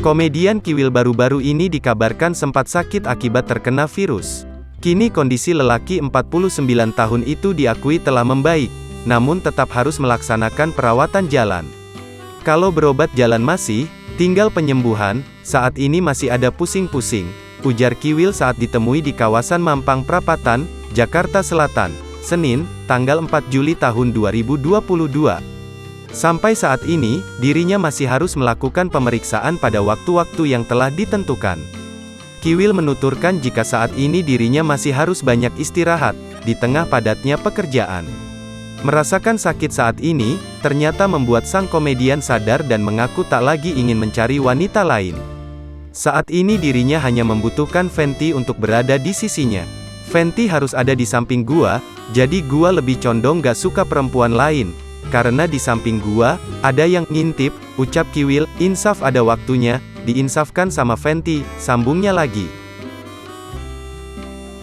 Komedian Kiwil baru-baru ini dikabarkan sempat sakit akibat terkena virus. Kini kondisi lelaki 49 tahun itu diakui telah membaik, namun tetap harus melaksanakan perawatan jalan. Kalau berobat jalan masih, tinggal penyembuhan, saat ini masih ada pusing-pusing, ujar Kiwil saat ditemui di kawasan Mampang Perapatan, Jakarta Selatan, Senin, tanggal 4 Juli tahun 2022. Sampai saat ini, dirinya masih harus melakukan pemeriksaan pada waktu-waktu yang telah ditentukan. Kiwil menuturkan jika saat ini dirinya masih harus banyak istirahat, di tengah padatnya pekerjaan. Merasakan sakit saat ini, ternyata membuat sang komedian sadar dan mengaku tak lagi ingin mencari wanita lain. Saat ini dirinya hanya membutuhkan Fenty untuk berada di sisinya. Fenty harus ada di samping gua, jadi gua lebih condong gak suka perempuan lain. Karena di samping gua, ada yang ngintip, ucap Kiwil. Insaf ada waktunya, diinsafkan sama Fenty, sambungnya lagi.